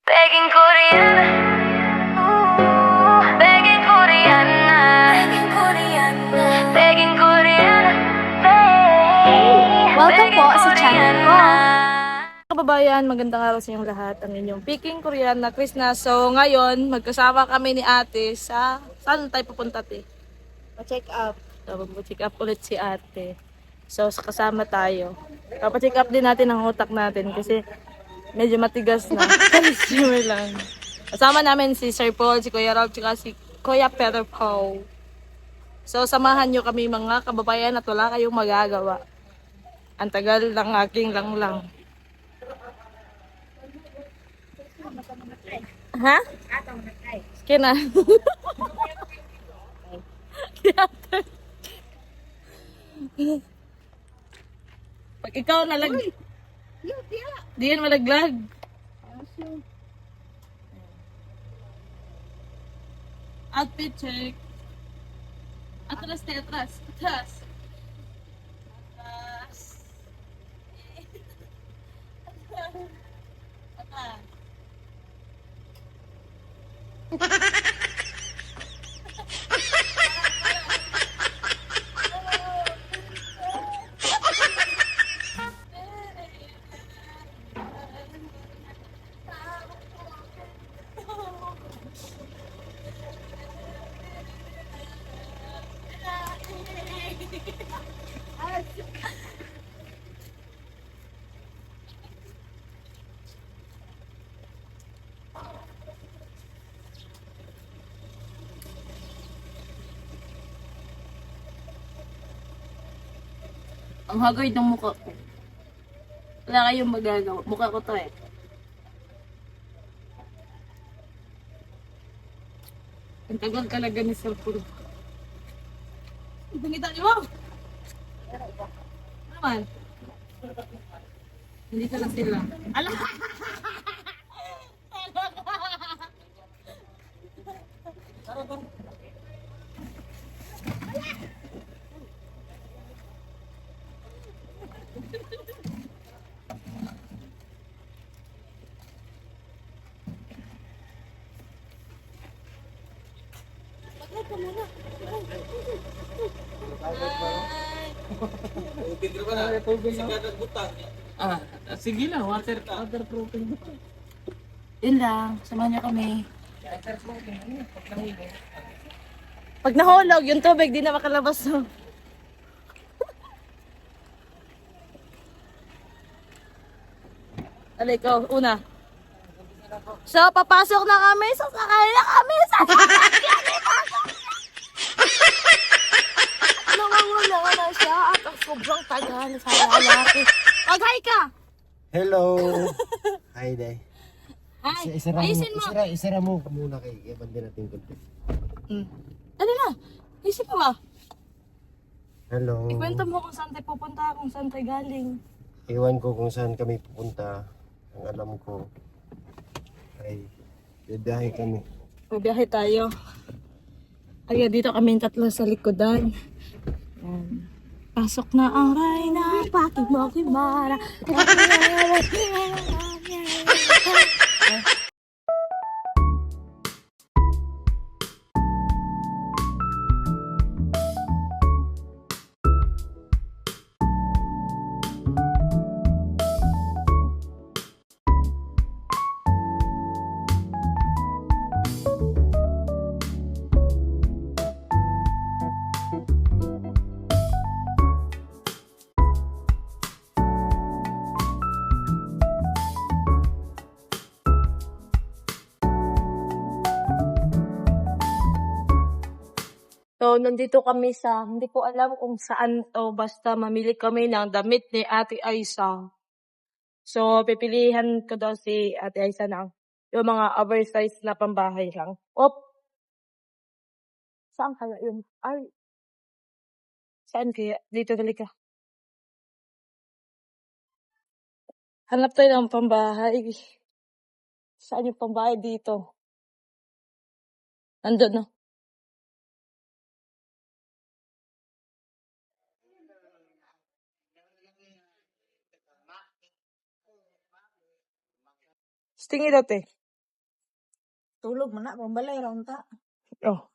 Begging Korean, begging Korean, begging Korean, begging Korean. Welcome po sa channel ko. Kababayan, magandang araw sa inyong lahat. Ang inyong Peking Korean na Chris na. So ngayon, magkasama kami ni ate sa... Saan tayo pupunta, te? Pa-check up. So, mag-check up ulit si ate. So, kasama tayo. Papacheck up din natin ang utak natin kasi medyo matigas na. Summer lang. Kasama namin si Sir Paul, si Kuya Rob, tsaka si Kuya Peter Paul. So, samahan nyo kami mga kababayan at wala kayong magagawa. Ang tagal ng aking lang. Ha? Kina. Pag ikaw nalag... Di yan malaglag. Outfit check. Atras, te, atras. Atras. Atras. Atras. Ang haggard ng mukha ko. Wala kayong magagawa. Mukha ko to eh. Ang tagal talaga ni Sir Puro. Pangita niyo mo! Naman. Hindi ka lang sila. Ala! Sige lang, waterproofing. Yun lang. Samahan niyo kami. Pag nahulog, yung tubig di na makalabas. No? Alay ko, una. So, papasok na kami. Sasakay na kami. Nawawala na siya at ang sobrang tagal sa lalaki. Mag-hi ka! Hello! Hi, Day. Hi! Isara Ayusin mo! Isara mo muna kay Evan din natin konti. Ano na? Isip mo ba? Hello. Ikwento mo kung saan tayo pupunta, kung saan tayo galing. Iwan ko kung saan kami pupunta. Ang alam ko ay bibiyahe kami. Magbiyahe tayo. Ay, dito kami tatlo sa likodan. Yan. Pasok na ang Rayna, patid mo kibara. So, nandito kami sa, hindi ko alam kung saan to, basta mamili kami ng damit ni Ate Aisa. So, pipilihan ko daw si Ate Aisa ng yung mga oversized na pambahay lang. Op! Saan kaya yun? Ay, saan kaya? Dito dali ka. Hanap tayo ng pambahay. Saan yung pambahay dito? Nandun, no? Tingin dati. Tulog man na, pambalay raw ta. Oh.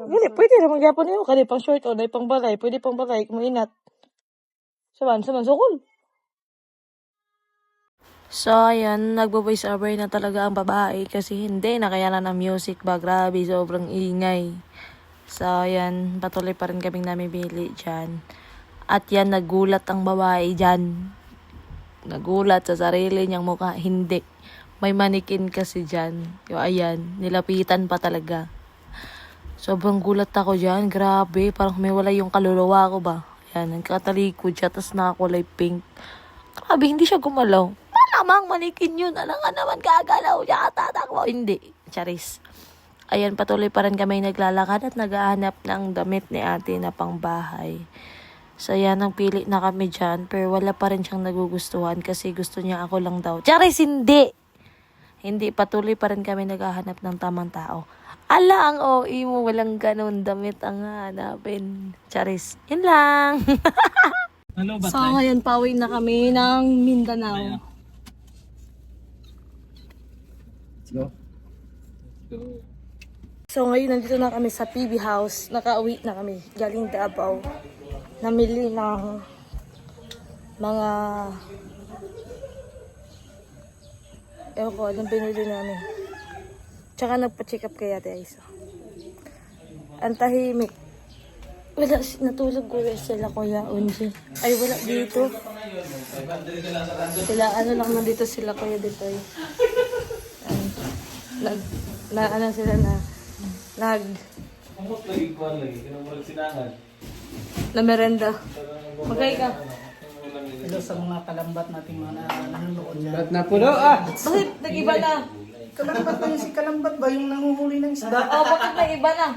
Dili, pwede naman gyapon niyo. Kani pang short o dahil pang balay. Pwede pang balay, kumainat. Saman, sukol. So, ayan, nagbo-voice over na talaga ang babae kasi hindi nakayanan ng music ba. Grabe, sobrang ingay. So, ayan, patuloy pa rin kaming namimili dyan. At yan, nagulat ang babae dyan. Nagulat sa sarili niyang mukha. Hindi. May manikin kasi dyan. Yung ayan, nilapitan pa talaga. Sobrang gulat ako dyan. Grabe, parang may wala yung kaluluwa ko ba. Ayan, nagkatalikod siya, tapos nakakulay pink. Grabe, hindi siya gumalaw. Malamang manikin yun. Alam nga naman gagalaw siya, tatakbo. Hindi. Charis. Ayan, patuloy pa rin kami naglalakad at naghahanap ng damit ni ate na pangbahay. So, ayan, ang pili na kami dyan. Pero wala pa rin siyang nagugustuhan kasi gusto niya ako lang daw. Charis, hindi! Hindi, patuloy pa rin kami naghahanap ng tamang tao. Ala, ang OE mo, walang ganun damit ang hanapin. Charis, yun lang. Ano ba So, ngayon, pauwi na kami ng Mindanao. So, ngayon, nandito na kami sa PB House. Nakauwi na kami. Galing Davao. Namili ng mga... Ewan ko, anong binili namin. Tsaka nagpa-check up kay Ate Aisa. Ang tahimik. Wala, natulog ko sila Kuya Unji. Ay, wala dito. Sila, ano lang nandito sila Kuya Ditoy. Ano sila na merenda. Magay ka. Hello sa mga kalambat nating mga nanonood dyan. Ba't napuno Bakit nag-iba na? Kalambat na si kalambat ba yung nanguhuli ng isda? Oh, bakit nag-iba na?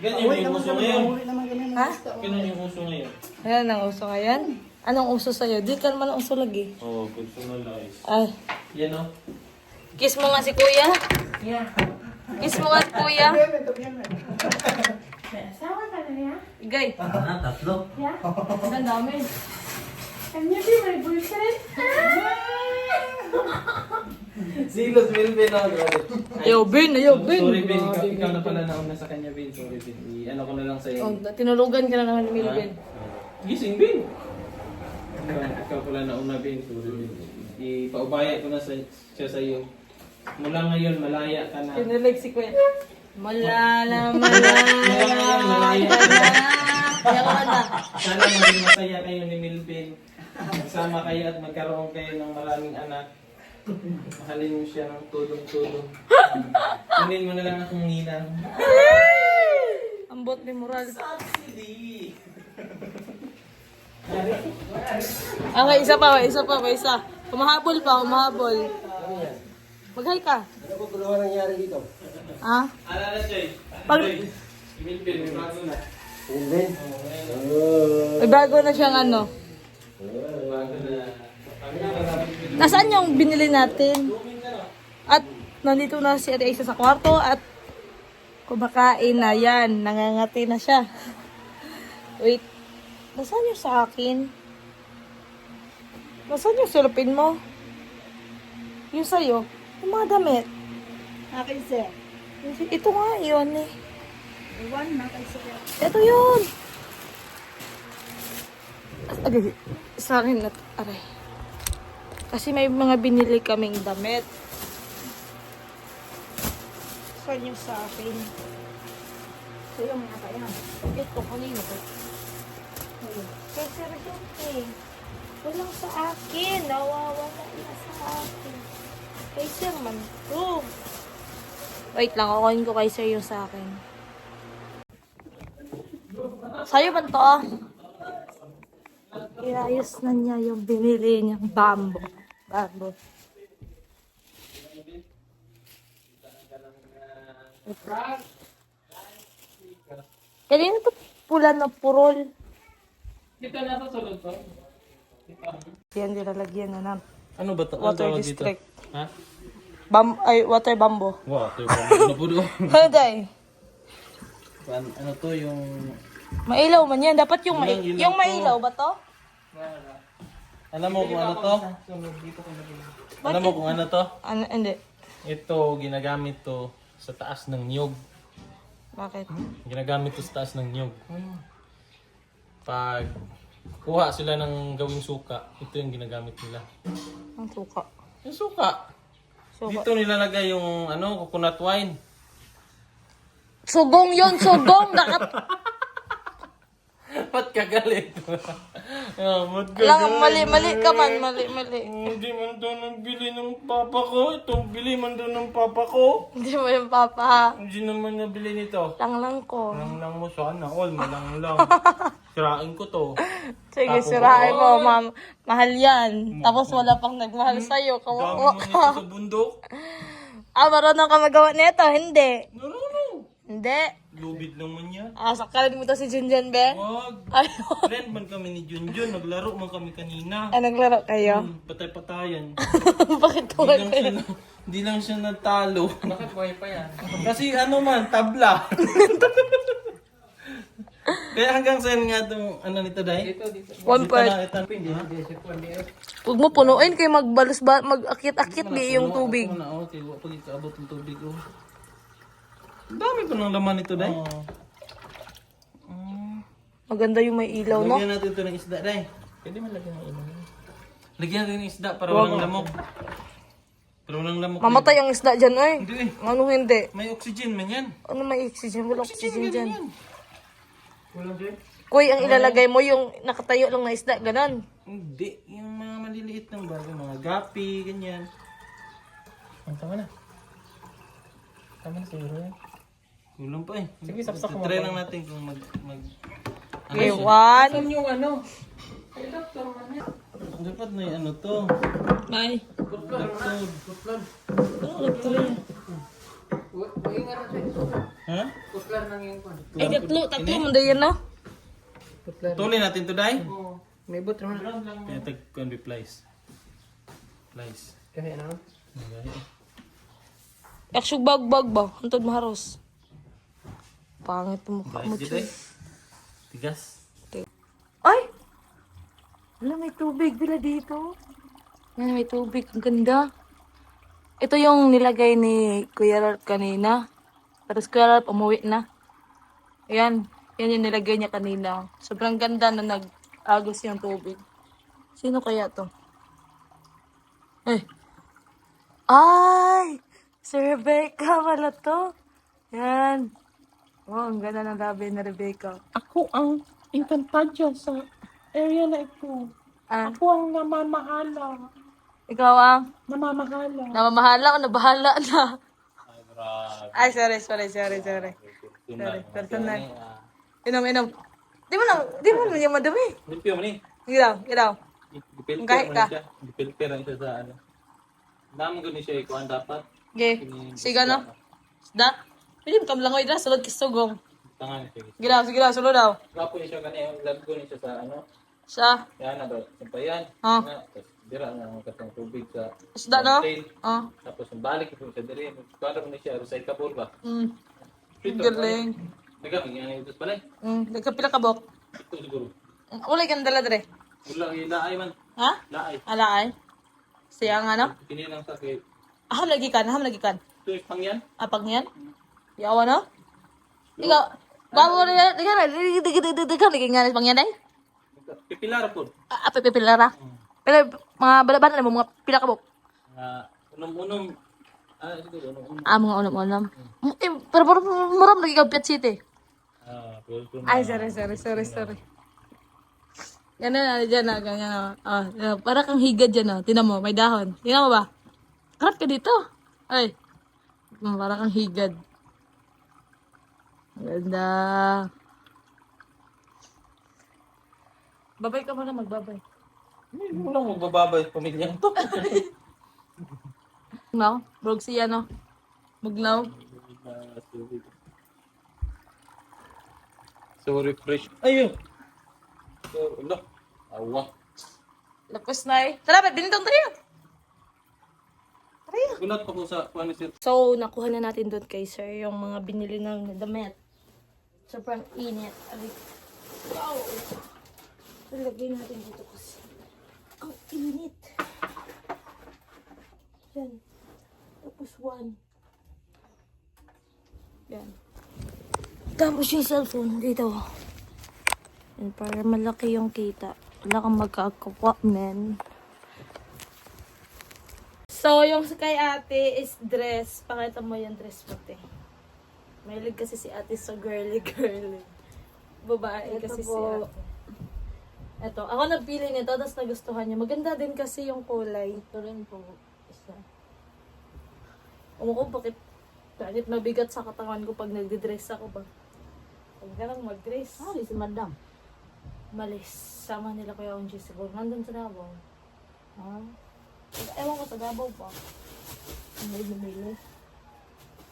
Ganyan yung uso ngayon. Ha? Ganyan yung uso ngayon. Ayan ang uso ngayon. Anong uso sa'yo? Di ka naman ang uso lagi. Oo, personalize. Ay. Yan o. Kiss mo nga si Kuya. Yeah. Kiss mo nga si Kuya. Igay. Tatlo. Ang dami. Can you be my boyfriend? Silos, Ben ako. Ayaw, Ben. Sorry, Ben. Ikaw na pala nauna sa kanya, Ben. Sorry, Ben. Ano ko na lang sa'yo. Oh, tinulugan ka na naman ni Ben. Gising, Ben. Ikaw pala nauna, Ben. Sorry, Ben. Ipaubaya ko na siya sa'yo. Mula ngayon, malaya ka na. Kinilig si Kuya. Malaya Malaya ka ka na. na. Kaya ko na. Sana maging masaya kayo ni Milvin. Kasama kayo at magkaroon kayo ng maraming anak. Mahalin mo siya ng tulong-tulong. Kunin mo na lang akong ninang. Ambot ni moral. Subsidy! Okay, isa pa. Humahabol pa. Mag-hi ka. Ano ba pala nangyari dito? Ha? Alala siya eh. Pag Si Milvin, may bago na. Hindi. may bago na siyang ano. Bago na. Nasaan yung binili natin? At nandito na si Ate Aisa sa kwarto at kumakain na yan. Nangangati na siya. Wait. Nasaan yung sa akin? Nasaan yung sulupin mo? Yung sa'yo? Yung mga damit? Akin sir. Ito nga yun eh. Iwan na kay sir. Ito yun! Agay, sa akin na, aray. Kasi may mga binili kaming damit. Saan yung sa akin? So yung mga kaya. Ito, kanino to? Kay Sir Joke. Walang sa akin. Nawawala na sa akin. Kay Sir man to. Wait lang, kukunin ko kay Sir yung sa akin. Sa'yo man to ah. Iayos na niya yung binili niyang bamboo. Kanina to pula na purol. Dito nasa sulod to. Yan, nilalagyan na ng Ano ba ito? water district. Ha? Water bamboo. Water bomb. Ano po doon? Ano day? Ano to yung... Mailaw man yan. Dapat yung, Ilang yung to? mailaw ba to? Alam mo kung ano to? Alam mo kung ano to? Ano, hindi. Ito, ginagamit to sa taas ng niyog. Bakit? Ginagamit to sa taas ng niyog. Pag kuha sila ng gawing suka, ito yung ginagamit nila. Ang suka. Yung suka. Suka. Dito nilalagay yung coconut wine. Sugong yon, sugong! Ba't ka galit? Ba't ka Lang, mali ka man, mali. Hindi man daw nagbili ng papa ko. Itong bili man daw ng papa ko. Hindi mo yung papa. Hindi naman nabili nito. Lang ko. Lang mo sana. All, malang lang. Sirain ko to. Sige, Tapos, sirain mo, ma'am. Mahal yan. Tapos wala pang nagmahal sa'yo. Dami Kawawa mo ka. nito sa bundok. Marunong ka magawa nito? Hindi. No. Hindi. Lubid naman yan. Sakalin mo to si Junjun, be? Wag. Ay, Friend man kami ni Junjun. Naglaro man kami kanina. naglaro kayo? Patay-patayan. Bakit tuwag kayo? Hindi lang siya natalo. Bakit buhay pa yan? Kasi tabla. Kaya hanggang saan nga itong nito dahil? Dito. One part. Huwag mo punuin kayo mag-akit-akit di yung tubig. Pag ikaabot ng tubig. Ang dami pa ng laman nito dahil. Maganda yung may ilaw, no? Lagyan natin ito ng isda dahil. Pwede man lagyan ng ilaw. Lagyan natin ng isda para walang lamok. Para walang lamok. Mamatay ang isda dyan, ay. Hindi eh. Ano hindi? May oxygen man yan. Ano may oxygen? Wala oxygen dyan. Walang dyan? Kuy, ang ilalagay mo yung nakatayo lang na isda, ganon. Hindi. Yung mga maliliit ng bagay. Mga gapi, ganyan. Tama na. Tama na siguro yan. Kulang pa eh. Sige, saksak mo. Try lang natin kung Okay, one. Dapat na yung to. Bye. Laptop. Ha? Ay, tatlo mo yan, no? Tuloy natin to, Day? May bot naman. Kaya tag-con replies. Plies. Kaya na? Yaksug bagbag ba? Antod maharos. Pangit mo mukha mo, Guys, Chuy. Tigas. Ay! Wala, may tubig. Bila dito. Yan, may tubig. Ang ganda. Ito yung nilagay ni Kuya Ralph kanina. Pero si Kuya Ralph umuwi na. Ayan. Yan yung nilagay niya kanina. Sobrang ganda na nag-agos yung tubig. Sino kaya to? Ay! Si Rebecca pala to. Yan. Oh, ang ganda ng labi ni Rebecca. Ako ang Encantadia sa area na ito. Ah, Ako ang namamahala. ikaw ang Namamahala. namamahala o nabahala na? Ay, sorry. Personal. Inom. Di mo naman yung madumi. Dipyo mo ni. Gidaw. Kahit ka. Dipilter ang isa sa Dami ko ni siya ikuan dapat. Okay. Siga no? Isda? Pwede mo kamlangoy na. Sulod kisugong. Tangan siya. Gidaw. Sulod daw. Kapo niya siya kanina. Love ko niya siya sa Siya. Yan na ba? Sampayan. Oh. Tapos dira na ang katong tubig sa Isda no? cocktail. Oh. Tapos balik ko siya diri. Kuwala mo ni siya sa ikabor ba? Ang galing. Nagamit yan ito pala. Nagkapila ka bok. Ito siguro. Ulay ka dala dire. Wala ilaay man. Ha? Laay. Alaay. Siya nga no? Kini lang sa kay. Aham lagi kan. Ito yung pang yan. Apag niyan? Yawa no? Ikaw. Bago rin. Ikaw lagi nga pang yan ay? Pipilar po. Apa pipilara? Pero mga balaban mo mga pila ka bok. Unom-unom. Siguro unom-unom. Mga ulam-ulam. Pero maram lagi ka Piat City. Well, Ay, sorry. Ganun, dyan na, ganyan na. Para kang higad dyan na. Tinan mo, may dahon. Tinan mo ba? Karap ka dito. Ay. Para kang higad. Ganda. Babay ka muna, magbabay. Hindi mo lang magbababay pamilya to. No? Brog siya, no? Mugnaw. So refresh. Ayun. So, ala. Awa. Lapos na eh. Tara, binitong tayo. Gulat pa ko sa kuha ni Sir. So, nakuha na natin doon kay sir yung mga binili ng damit. Sobrang init. Aray. Wow! Ilagay natin dito kasi. Ang init. Yan. Tapos Tapos 1. Yan. Tapos yung cellphone dito. Yan, para malaki yung kita. Wala kang magkakawa, man. So, yung kay ate is dress. Pakita mo yung dress puti. Mahilig kasi si ate sa girly. Babae kasi si ate. Ito, ako nagpili nito, tapos nagustuhan niya. Maganda din kasi yung kulay. Ito rin po, isa. Ko bakit mabigat sa katawan ko pag nagdi-dress ako ba? Huwag ka lang mag-dress. Si madam. Malis. Sama nila Kuya Onji siguro. Nandun sa Davao. Ewan ko sa Davao pa. May bumili.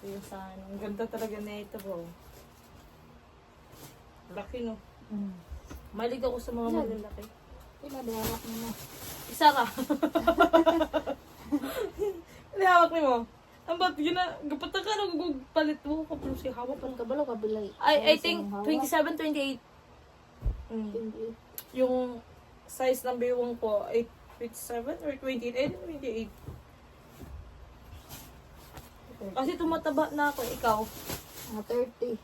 Kaya sana. Ang ganda talaga na ito bro. Laki no. Malig ako sa mga malalaki. Pinadawak mo na. Isa ka. Hawak ni mo. Ang ba't gapata ka nagpalit mo kapag si hawak pa. Kabalo kabilay. I think 27, 28. Yung size ng biwang ko ay 27 or 28. Eh, 28. Kasi tumataba na ako. Ikaw? 30.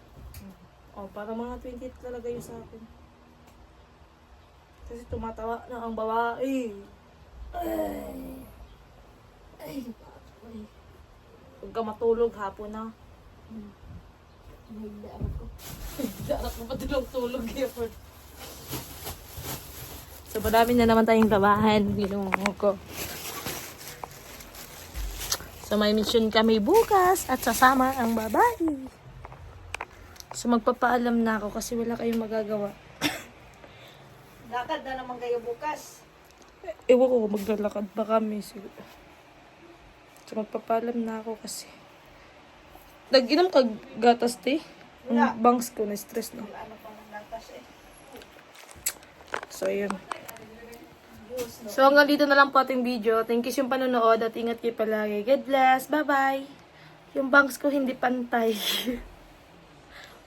Oh, para mga 28 talaga yun sa akin. Kasi tumatawa na ang babae. Huwag ka matulog hapon na. Nagdaan ko. Darat mo pa tulog effort. So, madami na naman tayong trabahan. Ginungo ko. So, may mission kami bukas at sasama ang babae. So, magpapaalam na ako kasi wala kayong magagawa. Lakad na naman kayo bukas. Ewan ko kung maglalakad ba kami. Siguro. So, magpapaalam na ako kasi. Nag-inom ka gatas, te? Ang bangs ko, na-stress na. So, yun. So, hanggang dito na lang po ating video. Thank you sa panonood at ingat kayo palagi. God bless. Bye-bye. Yung bangs ko hindi pantay.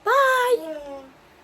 Bye!